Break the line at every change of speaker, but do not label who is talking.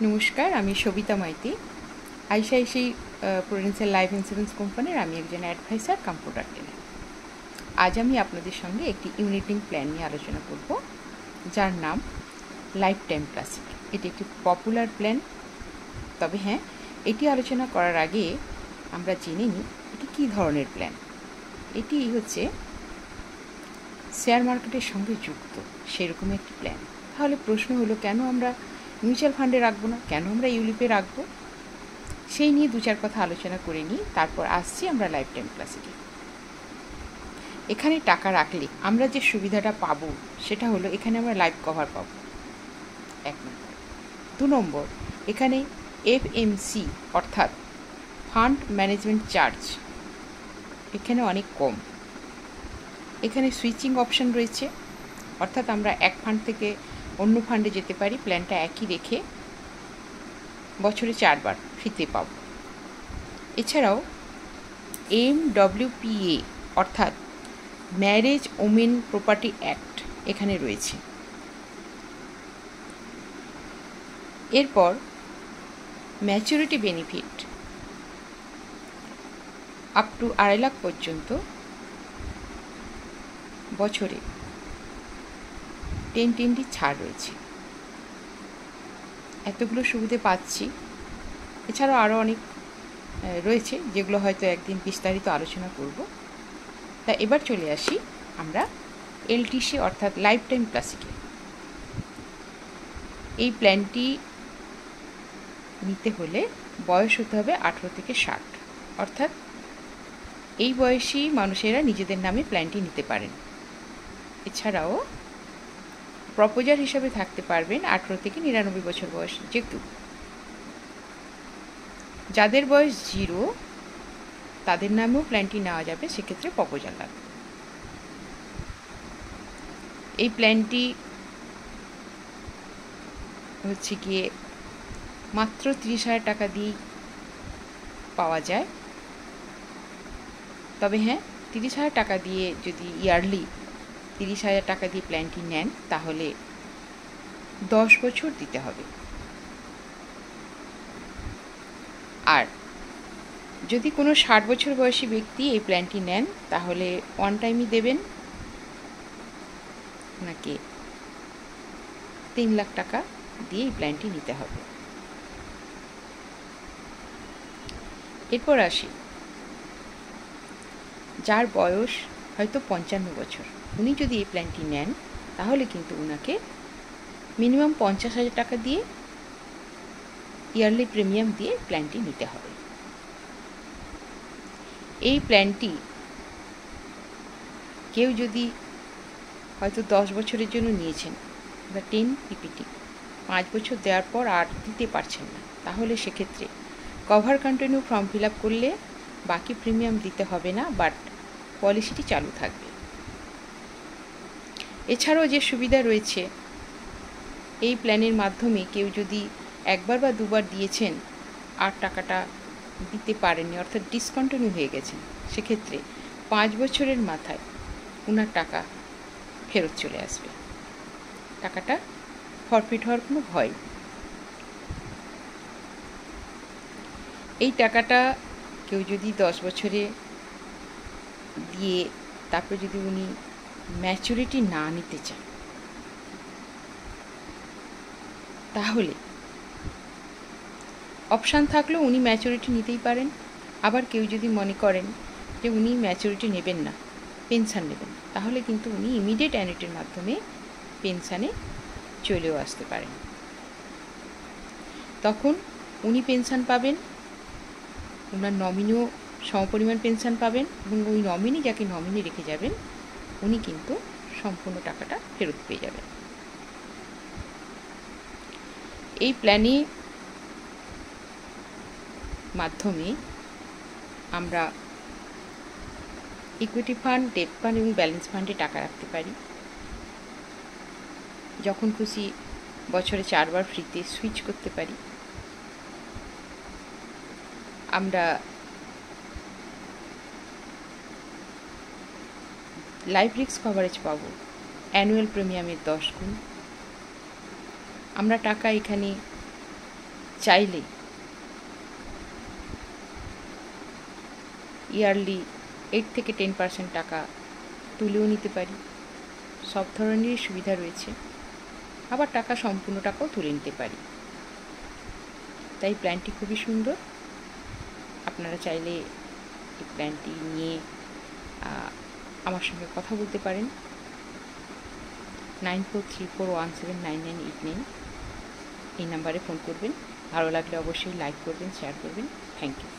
নমস্কার, আমি Sabita Maity. ICICI Prudential Life Insurance কোম্পানির আমি একজন অ্যাডভাইসার কাম প্রোডাক্ট ট্রেনার। আজ আমি আপনাদের সঙ্গে একটি ইউনিট লিঙ্ক প্ল্যান নিয়ে আলোচনা করব, যার নাম লাইফ টাইম ক্লাসিক। এটি একটি পপুলার প্ল্যান। তবে হ্যাঁ, এটি আলোচনা করার আগে আমরা জেনে নিই এটি কী ধরনের প্ল্যান। এটি হচ্ছে শেয়ার মার্কেটের সঙ্গে যুক্ত সেরকম একটি প্ল্যান। তাহলে প্রশ্ন হলো, কেন আমরা মিউচুয়াল ফান্ডে রাখবো না, কেন আমরা ইউলিপে রাখবো? সেই নিয়ে দু চার কথা আলোচনা করে নিই, তারপর আসছি আমরা লাইফ টাইম ক্লাসিকে। এখানে টাকা রাখলে আমরা যে সুবিধাটা পাবো সেটা হলো, এখানে আমরা লাইফ কভার পাবো, 1 নম্বর। 2 নম্বর, এখানে এফএমসি অর্থাৎ ফান্ড ম্যানেজমেন্ট চার্জ এখানে অনেক কম। এখানে সুইচিং অপশান রয়েছে, অর্থাৎ আমরা এক ফান্ড থেকে অন্য ফান্ডে যেতে পারি, প্ল্যানটা একই রেখে বছরে 4 বার ফ্রিতে পাব। এছাড়াও MWPA অর্থাৎ ম্যারেজ ওমেন প্রপার্টি অ্যাক্ট এখানে রয়েছে। এরপর maturity benefit up to 2.5 lakh পর্যন্ত বছরে 10 ছাড় রয়েছে। এতগুলো সুবিধে পাচ্ছি। এছাড়াও আরও অনেক রয়েছে, যেগুলো হয়তো একদিন বিস্তারিত আলোচনা করব। তা এবার চলে আসি আমরা এলটিসি অর্থাৎ লাইফ টাইম ক্লাসিকে। এই প্ল্যানটি নিতে হলে বয়স হতে হবে 18 থেকে 60, অর্থাৎ এই বয়সী মানুষেরা নিজেদের নামে প্ল্যানটি নিতে পারেন। এছাড়াও প্রপোজার হিসাবে থাকতে পারবেন 18 থেকে 99 বছর বয়স যে কেউ। যাদের বয়স 0 তাদের নামেও প্ল্যানটি নেওয়া যাবে, সেক্ষেত্রে প্রপোজাল লাগবে। এই প্ল্যানটি হচ্ছে গিয়ে মাত্র 30,000 টাকা দিয়েই পাওয়া যায়। তবে হ্যাঁ, 30,000 টাকা দিয়ে যদি ইয়ারলি 30,000 টাকা দিয়ে প্ল্যানটি নেন, তাহলে 10 বছর দিতে হবে। আর যদি কোনো 60 বছর বয়সী ব্যক্তি এই প্ল্যানটি নেন, তাহলে ওয়ান টাইমই দেবেন, ওনাকে 3 লাখ টাকা দিয়ে এই প্ল্যানটি নিতে হবে। এরপর আসি, যার বয়স হয়তো 55 বছর, উনি যদি এই প্ল্যানটি নেন, তাহলে কিন্তু ওনাকে মিনিমাম 50,000 টাকা দিয়ে ইয়ারলি প্রিমিয়াম দিয়ে প্ল্যানটি নিতে হবে। এই প্ল্যানটি কেউ যদি হয়তো 10 বছরের জন্য নিয়েছেন বা 10 পিপিটি, 5 বছর দেওয়ার পর আর দিতে পারছেন না, তাহলে সেক্ষেত্রে cover continue form fill up করলে বাকি প্রিমিয়াম দিতে হবে না, বাট পলিসিটি চালু থাকবে। এছাড়াও যে সুবিধা রয়েছে, এই প্ল্যানের মাধ্যমে কেউ যদি একবার বা দুবার দিয়েছেন আর টাকাটা দিতে পারেননি, অর্থাৎ ডিসকন্টিনিউ হয়ে গেছেন, সেক্ষেত্রে 5 বছরের মাথায় ওনার টাকা ফেরত চলে আসবে। টাকাটা ফরফিট হওয়ার কোনো ভয় নেই। এই টাকাটা কেউ যদি 10 বছরে দিয়ে তারপরে যদি উনি ম্যাচুরিটি না নিতে চান, তাহলে অপশান থাকলেও উনি ম্যাচুরিটি নিতেই পারেন। আবার কেউ যদি মনে করেন যে উনি ম্যাচুরিটি নেবেন না, পেনশন নেবেন, তাহলে কিন্তু উনি ইমিডিয়েট অ্যানুইটির মাধ্যমে পেনশানে চলেও আসতে পারেন। তখন উনি পেনশন পাবেন, ওনার নমিনিও সমপরিমাণ পেনশন পাবেন, এবং ওই নমিনি যাকে নমিনি রেখে যাবেন উনি কিন্তু সম্পূর্ণ টাকাটা ফেরত পেয়ে যাবেন। এই প্ল্যানে মাধ্যমে আমরা ইকুইটি ফান্ড, ডেট ফান্ড এবং ব্যালেন্স ফান্ডে টাকা রাখতে পারি। যখন খুশি বছরে 4 বার ফ্রিতে সুইচ করতে পারি। আমরা লাইফ রিস্ক কভারেজ পাবো অ্যানুয়াল প্রিমিয়ামের 10 গুণ। আমরা টাকা এখানে চাইলে ইয়ারলি 8 থেকে 10% টাকা তুলেও নিতে পারি। সব ধরনেরই সুবিধা রয়েছে, আবার সম্পূর্ণ টাকাও তুলে নিতে পারি। তাই প্ল্যানটি খুবই সুন্দর। আপনারা চাইলে এই প্ল্যানটি নিয়ে আমার সঙ্গে কথা বলতে পারেন। 9434179989 এই নাম্বারে ফোন করবেন। ভালো লাগলে অবশ্যই লাইক করবেন, শেয়ার করবেন। Thank you.